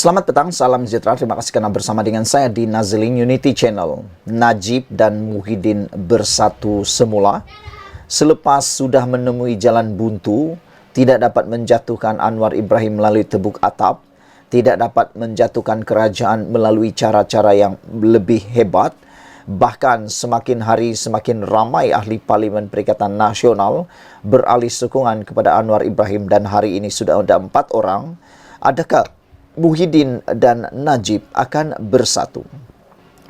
Selamat petang, salam sejahtera. Terima kasih karena bersama dengan saya di Nazilin Unity Channel. Najib dan Muhyiddin bersatu semula. Selepas sudah menemui jalan buntu, tidak dapat menjatuhkan Anwar Ibrahim melalui tebuk atap, tidak dapat menjatuhkan kerajaan melalui cara-cara yang lebih hebat, bahkan semakin hari semakin ramai ahli Parlimen Perikatan Nasional beralih sokongan kepada Anwar Ibrahim dan hari ini sudah ada 4 orang. Adakah Muhyiddin dan Najib akan bersatu?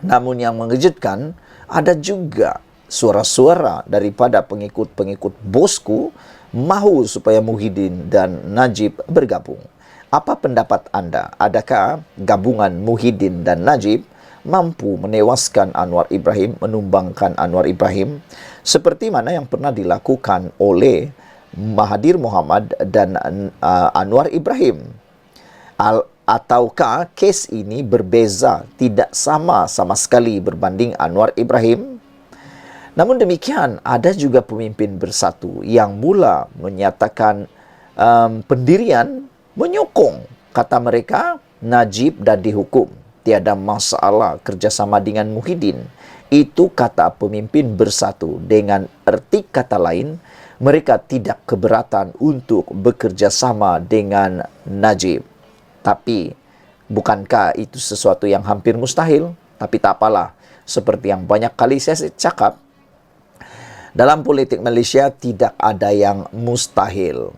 Namun yang mengejutkan, ada juga suara-suara daripada pengikut-pengikut bosku mahu supaya Muhyiddin dan Najib bergabung. Apa pendapat anda? Adakah gabungan Muhyiddin dan Najib mampu menewaskan Anwar Ibrahim, menumbangkan Anwar Ibrahim, seperti mana yang pernah dilakukan oleh Mahathir Mohamad dan Anwar Ibrahim? Ataukah kes ini berbeza, tidak sama sekali berbanding Anwar Ibrahim? Namun demikian, ada juga pemimpin bersatu yang mula menyatakan pendirian, menyokong, kata mereka, Najib dan dihukum. Tiada masalah kerjasama dengan Muhyiddin. Itu kata pemimpin bersatu. Dengan erti kata lain, mereka tidak keberatan untuk bekerjasama dengan Najib. Tapi, bukankah itu sesuatu yang hampir mustahil? Tapi tak apalah, seperti yang banyak kali saya cakap, dalam politik Malaysia tidak ada yang mustahil.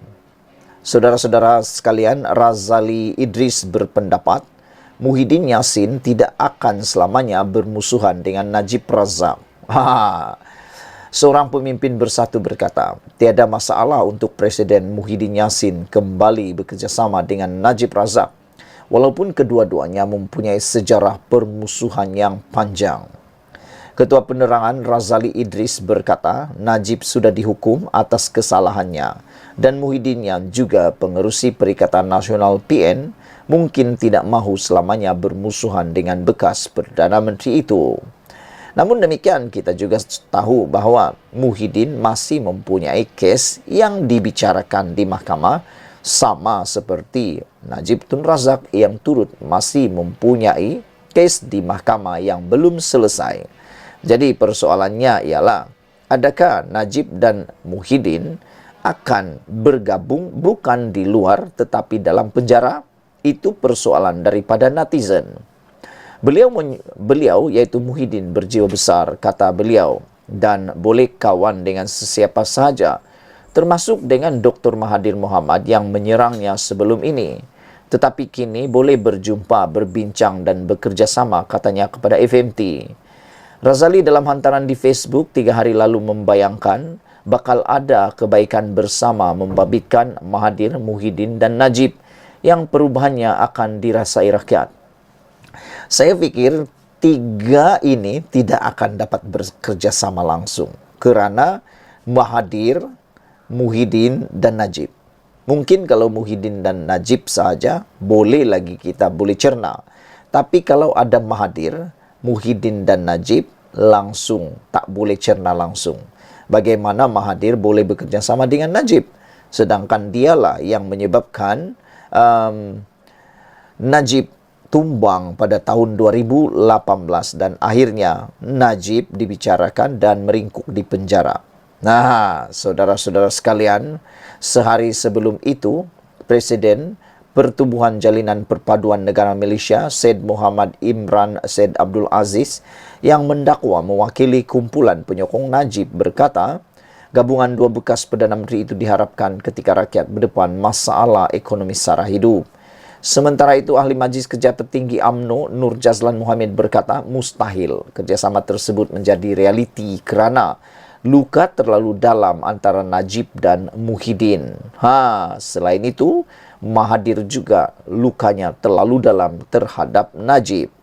Saudara-saudara sekalian, Razali Idris berpendapat, Muhyiddin Yassin tidak akan selamanya bermusuhan dengan Najib Razak. Seorang pemimpin bersatu berkata, tiada masalah untuk Presiden Muhyiddin Yassin kembali bekerjasama dengan Najib Razak, walaupun kedua-duanya mempunyai sejarah permusuhan yang panjang. Ketua Penerangan Razali Idris berkata, Najib sudah dihukum atas kesalahannya dan Muhyiddin yang juga pengerusi Perikatan Nasional PN mungkin tidak mahu selamanya bermusuhan dengan bekas Perdana Menteri itu. Namun demikian, kita juga tahu bahawa Muhyiddin masih mempunyai kes yang dibicarakan di mahkamah, sama seperti Najib Tun Razak yang turut masih mempunyai kes di mahkamah yang belum selesai. Jadi persoalannya ialah, adakah Najib dan Muhyiddin akan bergabung bukan di luar tetapi dalam penjara? Itu persoalan daripada netizen. Beliau iaitu Muhyiddin berjiwa besar, kata beliau, dan boleh kawan dengan sesiapa sahaja, termasuk dengan Dr. Mahathir Mohamad yang menyerangnya sebelum ini. Tetapi kini boleh berjumpa, berbincang dan bekerjasama, katanya kepada FMT. Razali dalam hantaran di Facebook 3 hari lalu membayangkan bakal ada kebaikan bersama membabitkan Mahathir, Muhyiddin dan Najib yang perubahannya akan dirasai rakyat. Saya pikir 3 ini tidak akan dapat bekerja sama langsung kerana Mahathir, Muhyiddin dan Najib. Mungkin kalau Muhyiddin dan Najib sahaja boleh lagi kita boleh cerna. Tapi kalau ada Mahathir, Muhyiddin dan Najib langsung tak boleh cerna langsung. Bagaimana Mahathir boleh bekerja sama dengan Najib? Sedangkan dialah yang menyebabkan Najib tumbang pada tahun 2018 dan akhirnya Najib dibicarakan dan meringkuk di penjara. Nah, saudara-saudara sekalian, sehari sebelum itu, Presiden Pertubuhan Jalinan Perpaduan Negara Malaysia, Syed Muhammad Imran Syed Abdul Aziz, yang mendakwa mewakili kumpulan penyokong Najib berkata, gabungan 2 bekas Perdana Menteri itu diharapkan ketika rakyat berdepan masalah ekonomi sara hidup. Sementara itu, Ahli Majlis Kerja Tertinggi UMNO, Nur Jazlan Mohammed berkata, mustahil kerjasama tersebut menjadi realiti kerana luka terlalu dalam antara Najib dan Muhyiddin. Selain itu, Mahathir juga lukanya terlalu dalam terhadap Najib.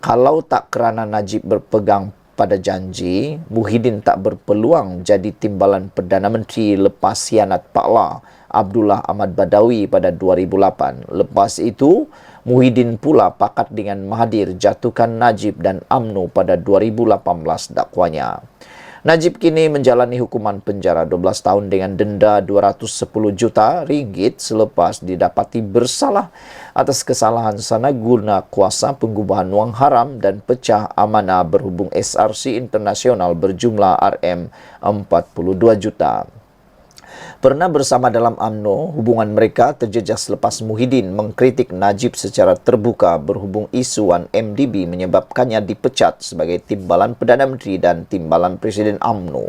Kalau tak kerana Najib berpegang pada janji, Muhyiddin tak berpeluang jadi timbalan Perdana Menteri lepas hianat Pak La, Abdullah Ahmad Badawi pada 2008. Lepas itu, Muhyiddin pula pakat dengan Mahathir jatuhkan Najib dan UMNO pada 2018 dakwanya. Najib kini menjalani hukuman penjara 12 tahun dengan denda 210 juta ringgit selepas didapati bersalah atas kesalahan sana guna kuasa pengubahan wang haram dan pecah amanah berhubung SRC internasional berjumlah RM42 juta. Pernah bersama dalam UMNO, hubungan mereka terjejas selepas Muhyiddin mengkritik Najib secara terbuka berhubung isuan MDB menyebabkannya dipecat sebagai Timbalan Perdana Menteri dan Timbalan Presiden UMNO.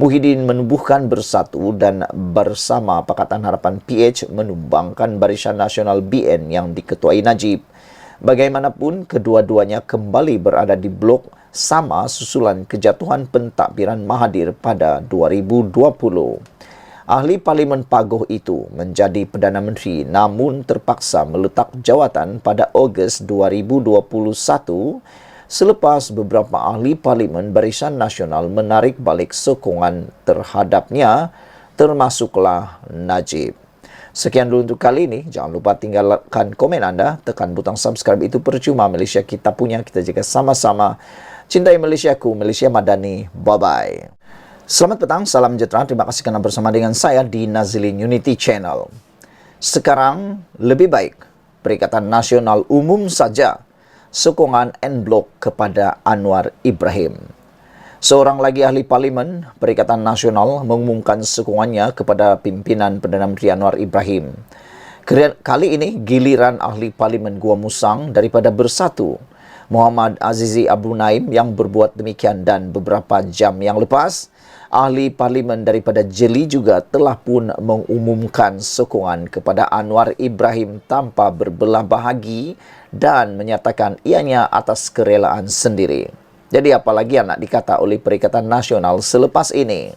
Muhyiddin menubuhkan Bersatu dan bersama Pakatan Harapan PH menumbangkan Barisan Nasional BN yang diketuai Najib. Bagaimanapun, kedua-duanya kembali berada di blok sama susulan kejatuhan pentadbiran Mahathir pada 2020. Ahli Parlimen Pagoh itu menjadi Perdana Menteri namun terpaksa meletak jawatan pada Ogos 2021 selepas beberapa ahli Parlimen Barisan Nasional menarik balik sokongan terhadapnya, termasuklah Najib. Sekian dulu untuk kali ini. Jangan lupa tinggalkan komen anda, tekan butang subscribe, itu percuma. Malaysia kita punya, kita jaga sama-sama. Cintai Malaysiaku, Malaysia Madani. Bye-bye. Selamat petang, salam sejahtera. Terima kasih kerana bersama dengan saya di Nazilin Unity Channel. Sekarang lebih baik Perikatan Nasional umum saja sokongan en blok kepada Anwar Ibrahim. Seorang lagi ahli parlimen Perikatan Nasional mengumumkan sokongannya kepada pimpinan Perdana Menteri Anwar Ibrahim. Kali ini giliran ahli parlimen Gua Musang daripada Bersatu, Muhammad Azizi Abdul Naim, yang berbuat demikian, dan beberapa jam yang lepas ahli parlimen daripada Jeli juga telah pun mengumumkan sokongan kepada Anwar Ibrahim tanpa berbelah bahagi dan menyatakan ianya atas kerelaan sendiri. Jadi apalagi yang nak dikata oleh Perikatan Nasional selepas ini?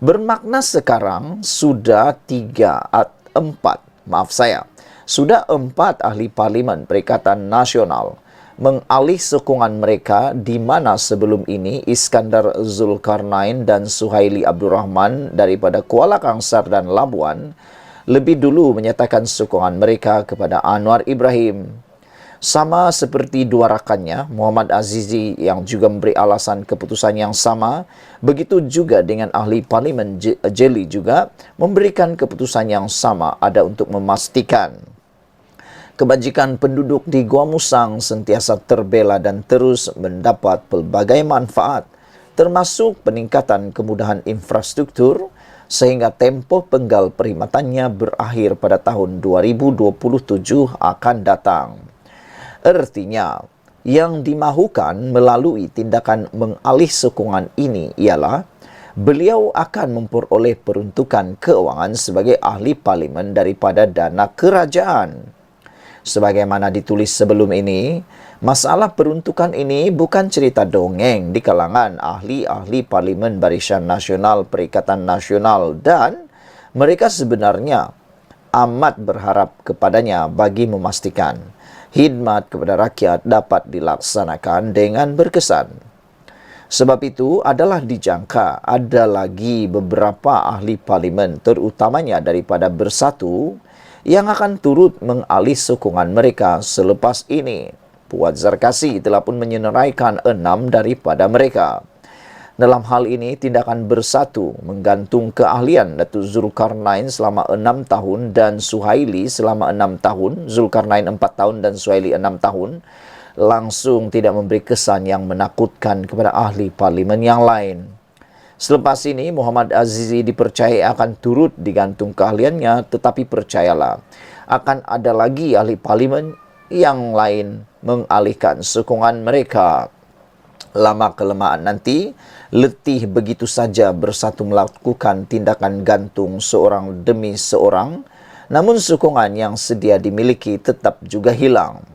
Bermakna sekarang sudah 4 ahli parlimen Perikatan Nasional mengalih sokongan mereka, di mana sebelum ini Iskandar Zulkarnain dan Suhaili Abdul Rahman daripada Kuala Kangsar dan Labuan lebih dulu menyatakan sokongan mereka kepada Anwar Ibrahim. Sama seperti dua rakannya, Muhammad Azizi, yang juga memberi alasan keputusan yang sama, begitu juga dengan ahli parlimen Jeli juga memberikan keputusan yang sama, ada untuk memastikan kebajikan penduduk di Gua Musang sentiasa terbela dan terus mendapat pelbagai manfaat, termasuk peningkatan kemudahan infrastruktur, sehingga tempoh penggal perkhidmatannya berakhir pada tahun 2027 akan datang. Artinya, yang dimahukan melalui tindakan mengalih sokongan ini ialah beliau akan memperoleh peruntukan keuangan sebagai ahli parlimen daripada dana kerajaan. Sebagaimana ditulis sebelum ini, masalah peruntukan ini bukan cerita dongeng di kalangan ahli-ahli Parlimen Barisan Nasional Perikatan Nasional, dan mereka sebenarnya amat berharap kepadanya bagi memastikan khidmat kepada rakyat dapat dilaksanakan dengan berkesan. Sebab itu adalah dijangka ada lagi beberapa ahli parlimen, terutamanya daripada Bersatu, yang akan turut mengalih sokongan mereka selepas ini. Puan Zarkasi telah pun menyenaraikan 6 daripada mereka. Dalam hal ini, tindakan Bersatu menggantung keahlian Datuk Zulkarnain selama 6 tahun dan Suhaili selama 6 tahun, Zulkarnain 4 tahun dan Suhaili 6 tahun, langsung tidak memberi kesan yang menakutkan kepada ahli parlimen yang lain. Selepas ini, Muhammad Azizi dipercayai akan turut digantung keahliannya, tetapi percayalah, akan ada lagi ahli parlimen yang lain mengalihkan sokongan mereka. Lama-kelamaan nanti, letih begitu saja Bersatu melakukan tindakan gantung seorang demi seorang, namun sokongan yang sedia dimiliki tetap juga hilang.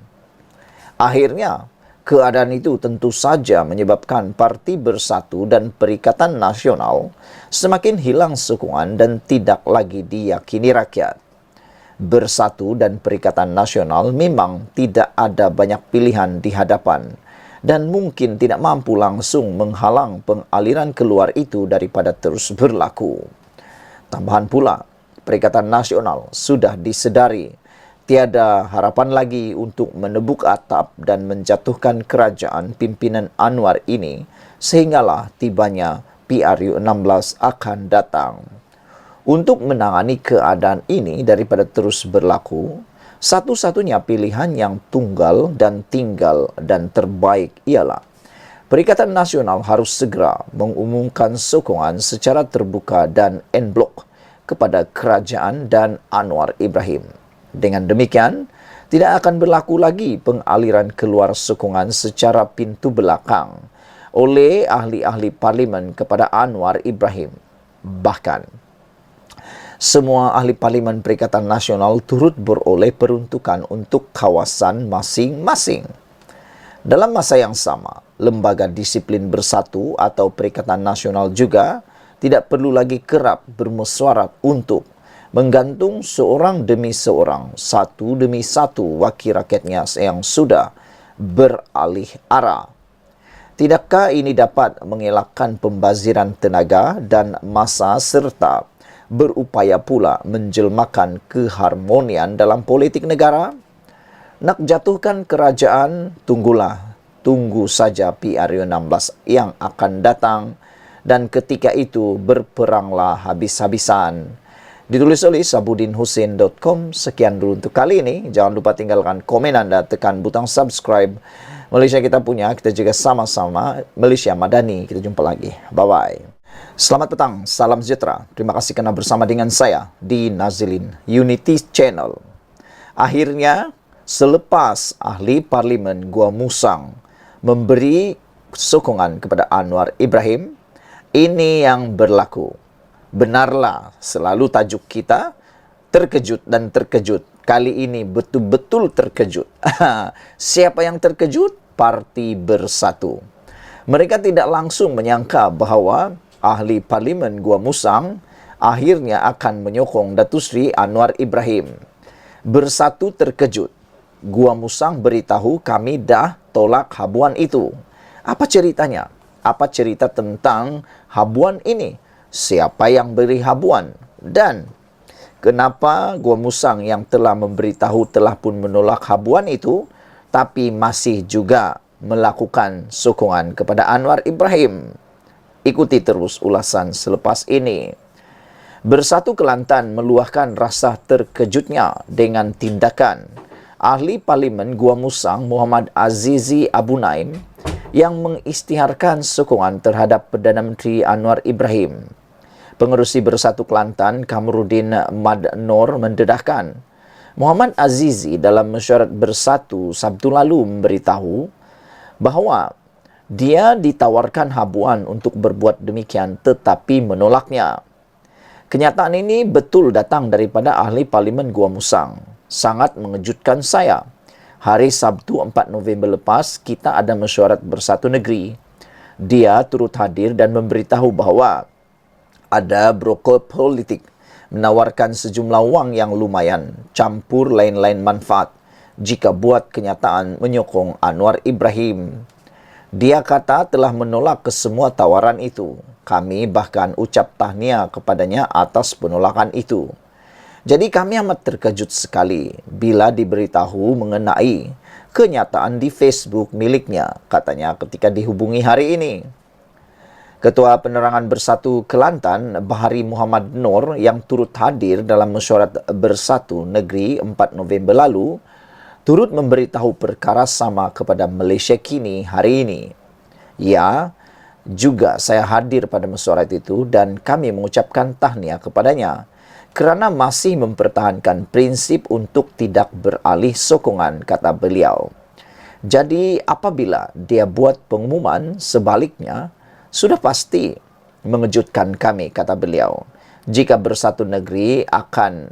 Akhirnya, keadaan itu tentu saja menyebabkan Parti Bersatu dan Perikatan Nasional semakin hilang sokongan dan tidak lagi diyakini rakyat. Bersatu dan Perikatan Nasional memang tidak ada banyak pilihan di hadapan dan mungkin tidak mampu langsung menghalang pengaliran keluar itu daripada terus berlaku. Tambahan pula, Perikatan Nasional sudah disedari Tiada harapan lagi untuk menebuk atap dan menjatuhkan kerajaan pimpinan Anwar ini sehinggalah tibanya PRU-16 akan datang. Untuk menangani keadaan ini daripada terus berlaku, satu-satunya pilihan yang tunggal dan tinggal dan terbaik ialah Perikatan Nasional harus segera mengumumkan sokongan secara terbuka dan en blok kepada kerajaan dan Anwar Ibrahim. Dengan demikian, tidak akan berlaku lagi pengaliran keluar sokongan secara pintu belakang oleh ahli-ahli parlimen kepada Anwar Ibrahim. Bahkan, semua ahli parlimen Perikatan Nasional turut beroleh peruntukan untuk kawasan masing-masing. Dalam masa yang sama, Lembaga Disiplin Bersatu atau Perikatan Nasional juga tidak perlu lagi kerap bermesuarat untuk menggantung seorang demi seorang, satu demi satu wakil rakyatnya yang sudah beralih arah. Tidakkah ini dapat mengelakkan pembaziran tenaga dan masa serta berupaya pula menjelmakan keharmonian dalam politik negara? Nak jatuhkan kerajaan, tunggu saja PRU-16 yang akan datang dan ketika itu berperanglah habis-habisan. Ditulis oleh sabudinhusin.com. Sekian dulu untuk kali ini. Jangan lupa tinggalkan komen Anda, tekan butang subscribe. Malaysia kita punya, kita juga sama-sama Malaysia Madani. Kita jumpa lagi. Bye-bye. Selamat petang, salam sejahtera. Terima kasih kerana bersama dengan saya di Nazilin Unity Channel. Akhirnya, selepas ahli parlimen Gua Musang memberi sokongan kepada Anwar Ibrahim, ini yang berlaku. Benarlah selalu tajuk kita, terkejut dan terkejut. Kali ini betul-betul terkejut. Siapa yang terkejut? Parti Bersatu. Mereka tidak langsung menyangka bahawa ahli parlimen Gua Musang akhirnya akan menyokong Datuk Seri Anwar Ibrahim. Bersatu terkejut. Gua Musang beritahu kami dah tolak habuan itu. Apa ceritanya? Apa cerita tentang habuan ini? Siapa yang beri habuan? Dan kenapa Gua Musang yang telah memberitahu telah pun menolak habuan itu, tapi masih juga melakukan sokongan kepada Anwar Ibrahim? Ikuti terus ulasan selepas ini. Bersatu Kelantan meluahkan rasa terkejutnya dengan tindakan ahli parlimen Gua Musang Muhammad Azizi Abu Naim yang mengisytiharkan sokongan terhadap Perdana Menteri Anwar Ibrahim. Pengerusi Bersatu Kelantan Kamarudin Mad Nor mendedahkan Muhammad Azizi dalam mesyuarat Bersatu Sabtu lalu memberitahu bahawa dia ditawarkan habuan untuk berbuat demikian tetapi menolaknya. Kenyataan ini betul datang daripada ahli parlimen Gua Musang. Sangat mengejutkan saya. Hari Sabtu 4 November lepas, kita ada mesyuarat Bersatu Negeri. Dia turut hadir dan memberitahu bahawa ada broker politik menawarkan sejumlah wang yang lumayan, campur lain-lain manfaat jika buat kenyataan menyokong Anwar Ibrahim. Dia kata telah menolak kesemua tawaran itu. Kami bahkan ucap tahniah kepadanya atas penolakan itu. Jadi kami amat terkejut sekali bila diberitahu mengenai kenyataan di Facebook miliknya, katanya ketika dihubungi hari ini. Ketua Penerangan Bersatu Kelantan, Bahari Muhammad Nor yang turut hadir dalam mesyuarat Bersatu Negeri 4 November lalu, turut memberitahu perkara sama kepada Malaysia Kini hari ini. Ya, juga saya hadir pada mesyuarat itu dan kami mengucapkan tahniah kepadanya kerana masih mempertahankan prinsip untuk tidak beralih sokongan, kata beliau. Jadi apabila dia buat pengumuman sebaliknya, sudah pasti mengejutkan kami, kata beliau. Jika Bersatu Negeri akan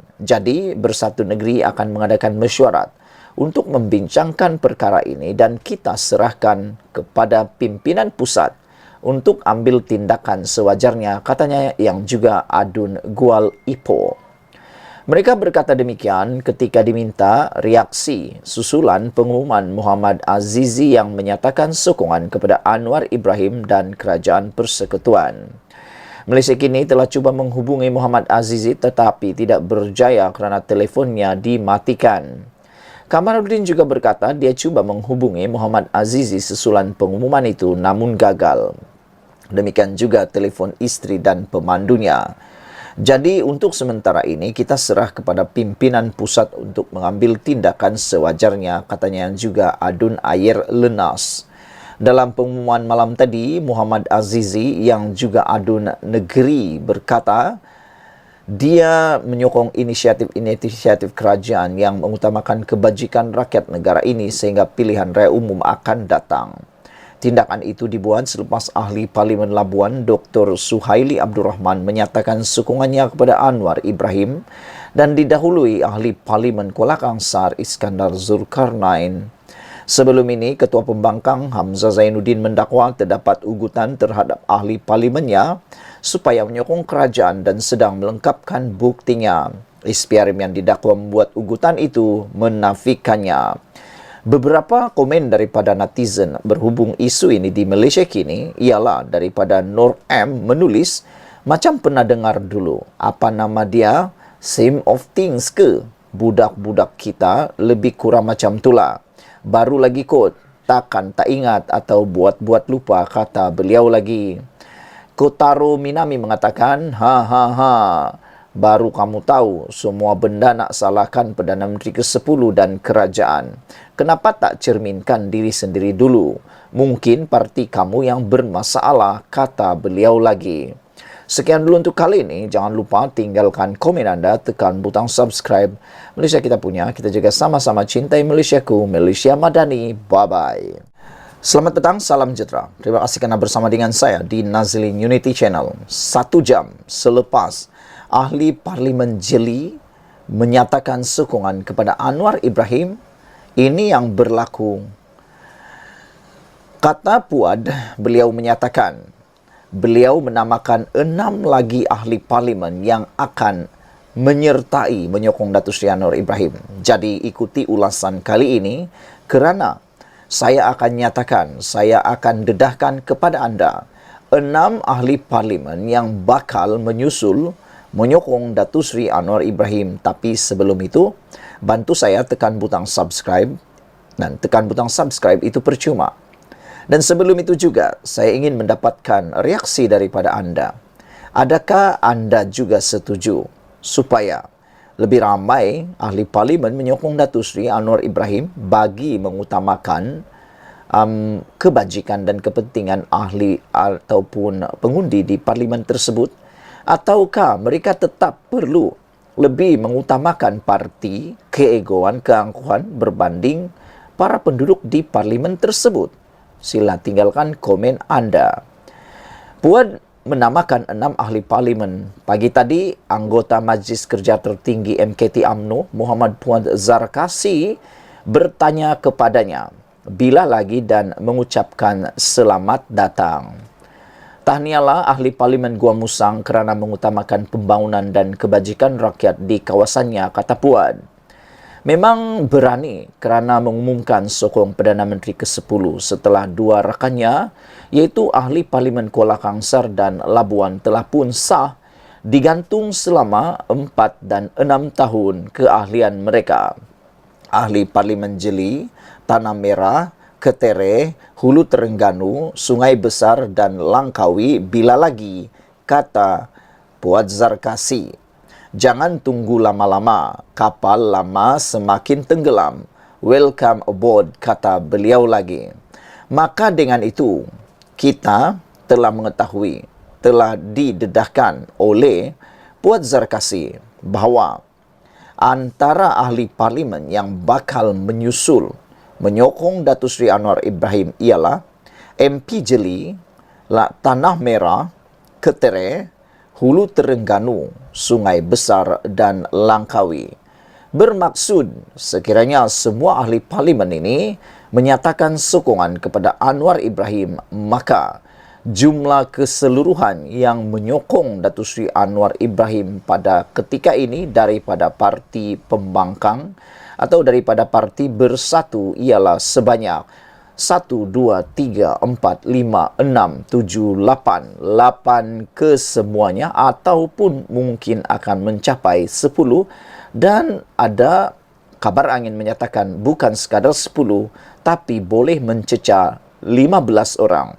mengadakan mesyuarat untuk membincangkan perkara ini dan kita serahkan kepada pimpinan pusat untuk ambil tindakan sewajarnya, katanya yang juga Adun Gual Ipoh. Mereka berkata demikian ketika diminta reaksi susulan pengumuman Muhammad Azizi yang menyatakan sokongan kepada Anwar Ibrahim dan Kerajaan Persekutuan. Malaysia kini telah cuba menghubungi Muhammad Azizi tetapi tidak berjaya kerana telefonnya dimatikan. Kamaruddin juga berkata dia cuba menghubungi Muhammad Azizi sesulan pengumuman itu namun gagal. Demikian juga telefon isteri dan pemandunya. Jadi untuk sementara ini kita serah kepada pimpinan pusat untuk mengambil tindakan sewajarnya, katanya yang juga Adun Ayer Lenas. Dalam pengumuman malam tadi, Muhammad Azizi yang juga Adun Negeri berkata, dia menyokong inisiatif kerajaan yang mengutamakan kebajikan rakyat negara ini sehingga pilihan raya umum akan datang. Tindakan itu dibuat selepas Ahli Parlimen Labuan Dr. Suhaili Abdul Rahman menyatakan sokongannya kepada Anwar Ibrahim dan didahului Ahli Parlimen Kuala Kangsar Iskandar Zulkarnain. Sebelum ini, Ketua Pembangkang Hamzah Zainuddin mendakwa terdapat ugutan terhadap ahli parlimennya supaya menyokong kerajaan dan sedang melengkapkan buktinya. SPRM yang didakwa membuat ugutan itu menafikannya. Beberapa komen daripada netizen berhubung isu ini di Malaysia kini ialah daripada Nur M menulis, macam pernah dengar dulu, apa nama dia? Same of things ke? Budak-budak kita lebih kurang macam itulah. Baru lagi kot, takkan tak ingat atau buat-buat lupa, kata beliau lagi. Kotaro Minami mengatakan, baru kamu tahu semua benda nak salahkan Perdana Menteri ke-10 dan kerajaan. Kenapa tak cerminkan diri sendiri dulu? Mungkin parti kamu yang bermasalah, kata beliau lagi. Sekian dulu untuk kali ini. Jangan lupa tinggalkan komen anda, tekan butang subscribe. Malaysia kita punya, kita juga sama-sama cintai Malaysiaku, Malaysia Madani. Bye-bye. Selamat petang, salam sejahtera. Terima kasih kerana bersama dengan saya di Nazlin Unity Channel. 1 jam selepas Ahli Parlimen Jeli menyatakan sokongan kepada Anwar Ibrahim, ini yang berlaku. Kata Puad, beliau menyatakan, beliau menamakan 6 lagi ahli parlimen yang akan menyertai menyokong Datuk Seri Anwar Ibrahim. Jadi ikuti ulasan kali ini kerana saya akan nyatakan, saya akan dedahkan kepada anda 6 ahli parlimen yang bakal menyusul menyokong Datuk Seri Anwar Ibrahim. Tapi sebelum itu, bantu saya tekan butang subscribe, dan tekan butang subscribe itu percuma. Dan sebelum itu juga, saya ingin mendapatkan reaksi daripada anda. Adakah anda juga setuju supaya lebih ramai ahli parlimen menyokong Datuk Seri Anwar Ibrahim bagi mengutamakan kebajikan dan kepentingan ahli ataupun pengundi di parlimen tersebut? Ataukah mereka tetap perlu lebih mengutamakan parti, keegoan, keangkuhan berbanding para penduduk di parlimen tersebut? Sila tinggalkan komen anda. Puad menamakan 6 ahli parlimen. Pagi tadi, anggota Majlis Kerja Tertinggi MKT UMNO, Muhammad Puad Zarkasi, bertanya kepadanya bila lagi dan mengucapkan selamat datang. Tahniahlah ahli parlimen Gua Musang kerana mengutamakan pembangunan dan kebajikan rakyat di kawasannya, kata Puad. Memang berani kerana mengumumkan sokong Perdana Menteri ke-10 setelah 2 rakannya, iaitu ahli parlimen Kuala Kangsar dan Labuan telah pun sah digantung selama 4 dan 6 tahun keahlian mereka. Ahli parlimen Jeli, Tanah Merah, Ketere, Hulu Terengganu, Sungai Besar dan Langkawi bila lagi, kata Puad Zarkasi. Jangan tunggu lama-lama, kapal lama semakin tenggelam. Welcome aboard, kata beliau lagi. Maka dengan itu, kita telah mengetahui, telah didedahkan oleh Puad Zarkasi bahawa antara ahli parlimen yang bakal menyusul menyokong Datuk Seri Anwar Ibrahim ialah MP Jeli, Tanah Merah, Ketere, Hulu Terengganu, Sungai Besar dan Langkawi. Bermaksud sekiranya semua ahli parlimen ini menyatakan sokongan kepada Anwar Ibrahim, maka jumlah keseluruhan yang menyokong Datuk Seri Anwar Ibrahim pada ketika ini daripada Parti Pembangkang atau daripada Parti Bersatu ialah sebanyak 1, 2, 3, 4, 5, 6, 7, 8. 8 kesemuanya ataupun mungkin akan mencapai 10. Dan ada kabar angin menyatakan bukan sekadar 10, tapi boleh mencecah 15 orang.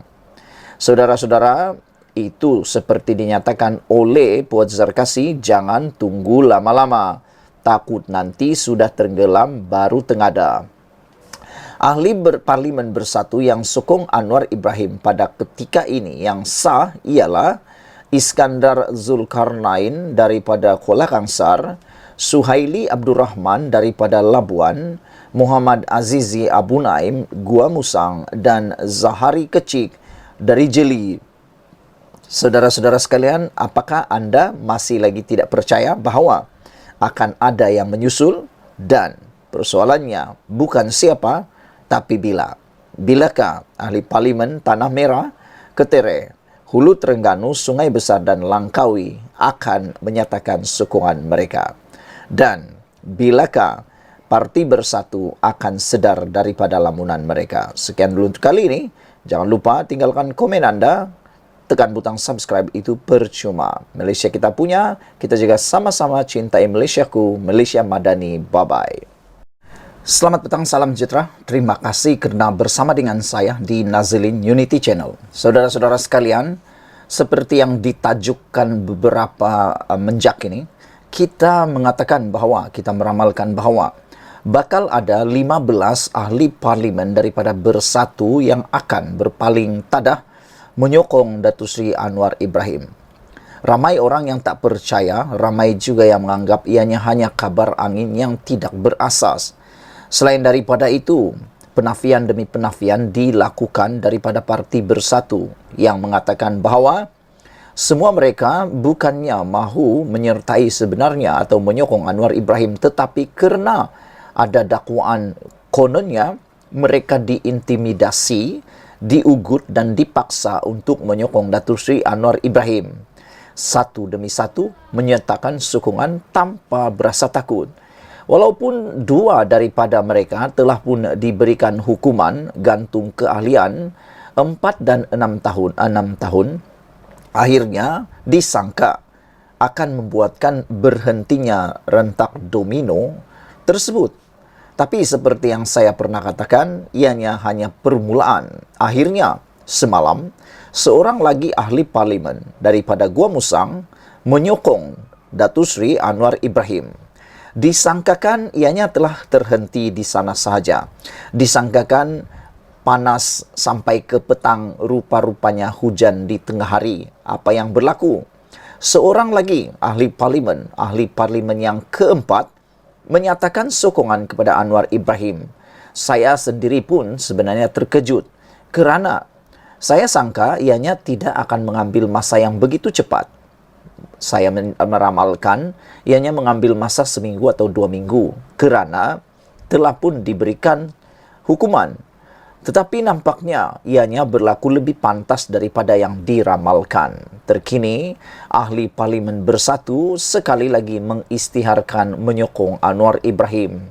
Saudara-saudara, itu seperti dinyatakan oleh Puat Zarkasi, jangan tunggu lama-lama. Takut nanti sudah tenggelam baru tengada. Ahli Parlimen Bersatu yang sokong Anwar Ibrahim pada ketika ini yang sah ialah Iskandar Zulkarnain daripada Kuala Kangsar, Suhaili Abdurrahman daripada Labuan, Muhammad Azizi Abu Naim, Gua Musang, dan Zahari Kecik dari Jeli. Saudara-saudara sekalian, apakah anda masih lagi tidak percaya bahawa akan ada yang menyusul? Dan persoalannya bukan siapa, tapi bila. Bilakah ahli parlimen Tanah Merah, Ketere, Hulu Terengganu, Sungai Besar dan Langkawi akan menyatakan sokongan mereka? Dan bilakah Parti Bersatu akan sedar daripada lamunan mereka? Sekian dulu untuk kali ini. Jangan lupa tinggalkan komen anda. Tekan butang subscribe, itu percuma. Malaysia kita punya, kita juga sama-sama cintai Malaysiaku, Malaysia Madani. Bye-bye. Selamat petang, salam sejahtera. Terima kasih kerana bersama dengan saya di Nazilin Unity Channel. Saudara-saudara sekalian, seperti yang ditajukkan beberapa menjak ini, kita mengatakan bahawa, kita meramalkan bahawa bakal ada 15 ahli parlimen daripada Bersatu yang akan berpaling tadah menyokong Datuk Seri Anwar Ibrahim. Ramai orang yang tak percaya, ramai juga yang menganggap ianya hanya kabar angin yang tidak berasas. Selain daripada itu, penafian demi penafian dilakukan daripada Parti Bersatu yang mengatakan bahawa semua mereka bukannya mahu menyertai sebenarnya atau menyokong Anwar Ibrahim, tetapi kerana ada dakwaan kononnya mereka diintimidasi, diugut dan dipaksa untuk menyokong Datuk Seri Anwar Ibrahim. Satu demi satu menyatakan sokongan tanpa berasa takut. Walaupun dua daripada mereka telah pun diberikan hukuman gantung keahlian 4 dan 6 tahun, akhirnya disangka akan membuatkan berhentinya rentak domino tersebut. Tapi seperti yang saya pernah katakan, ianya hanya permulaan. Akhirnya, semalam, seorang lagi ahli parlimen daripada Gua Musang menyokong Datuk Seri Anwar Ibrahim. Disangkakan ianya telah terhenti di sana sahaja. Disangkakan panas sampai ke petang, rupa-rupanya hujan di tengah hari. Apa yang berlaku? Seorang lagi ahli parlimen yang keempat, menyatakan sokongan kepada Anwar Ibrahim. Saya sendiri pun sebenarnya terkejut kerana saya sangka ianya tidak akan mengambil masa yang begitu cepat. Saya meramalkan ianya mengambil masa seminggu atau 2 minggu kerana telah pun diberikan hukuman. Tetapi nampaknya ianya berlaku lebih pantas daripada yang diramalkan. Terkini, ahli parlimen Bersatu sekali lagi mengisytiharkan menyokong Anwar Ibrahim.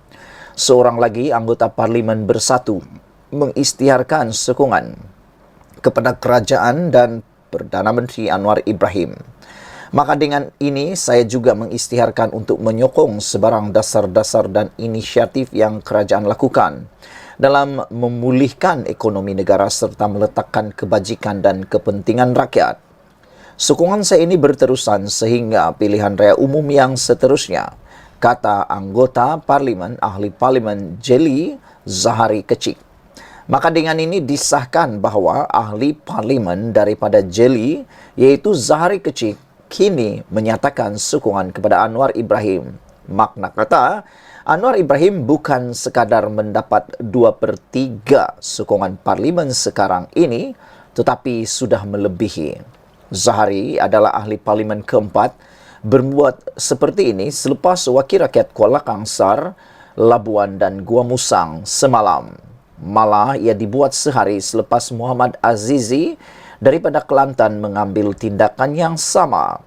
Seorang lagi anggota parlimen Bersatu mengisytiharkan sokongan kepada kerajaan dan Perdana Menteri Anwar Ibrahim. Maka dengan ini, saya juga mengisytiharkan untuk menyokong sebarang dasar-dasar dan inisiatif yang kerajaan lakukan dalam memulihkan ekonomi negara serta meletakkan kebajikan dan kepentingan rakyat. Sokongan saya ini berterusan sehingga pilihan raya umum yang seterusnya, kata anggota parlimen, ahli parlimen Jeli, Zahari Kecik. Maka dengan ini disahkan bahawa ahli parlimen daripada Jeli, iaitu Zahari Kecik, kini menyatakan sokongan kepada Anwar Ibrahim. Makna kata, Anwar Ibrahim bukan sekadar mendapat 2/3 sokongan parlimen sekarang ini, tetapi sudah melebihi. Zahari adalah ahli parlimen keempat berbuat seperti ini selepas wakil rakyat Kuala Kangsar, Labuan dan Gua Musang semalam. Malah ia dibuat sehari selepas Muhammad Azizi daripada Kelantan mengambil tindakan yang sama.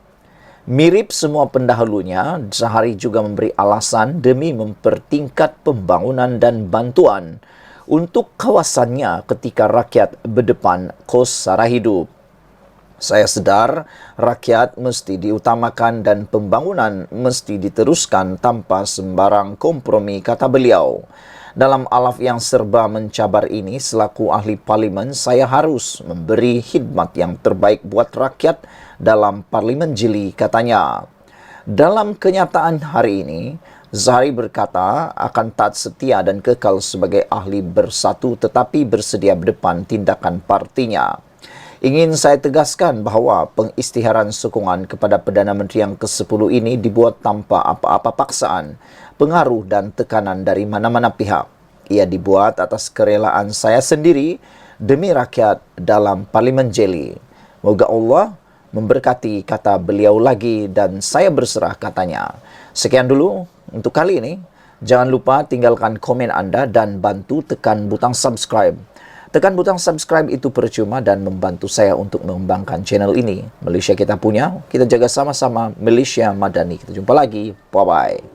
Mirip semua pendahulunya, Zahari juga memberi alasan demi mempertingkat pembangunan dan bantuan untuk kawasannya ketika rakyat berdepan kos sara hidup. Saya sedar rakyat mesti diutamakan dan pembangunan mesti diteruskan tanpa sembarang kompromi, kata beliau. Dalam alaf yang serba mencabar ini, selaku ahli parlimen, saya harus memberi khidmat yang terbaik buat rakyat dalam parlimen jeli, katanya. Dalam kenyataan hari ini, Zahari berkata akan taat setia dan kekal sebagai ahli bersatu tetapi bersedia berdepan tindakan partinya. Ingin saya tegaskan bahawa pengisytiharan sokongan kepada Perdana Menteri yang ke-10 ini dibuat tanpa apa-apa paksaan, pengaruh dan tekanan dari mana-mana pihak. Ia dibuat atas kerelaan saya sendiri demi rakyat dalam Parlimen Jeli. Moga Allah memberkati, kata beliau lagi, dan saya berserah, katanya. Sekian dulu untuk kali ini. Jangan lupa tinggalkan komen anda dan bantu tekan butang subscribe. Tekan butang subscribe itu percuma dan membantu saya untuk mengembangkan channel ini. Malaysia kita punya, kita jaga sama-sama. Malaysia Madani. Kita jumpa lagi. Bye-bye.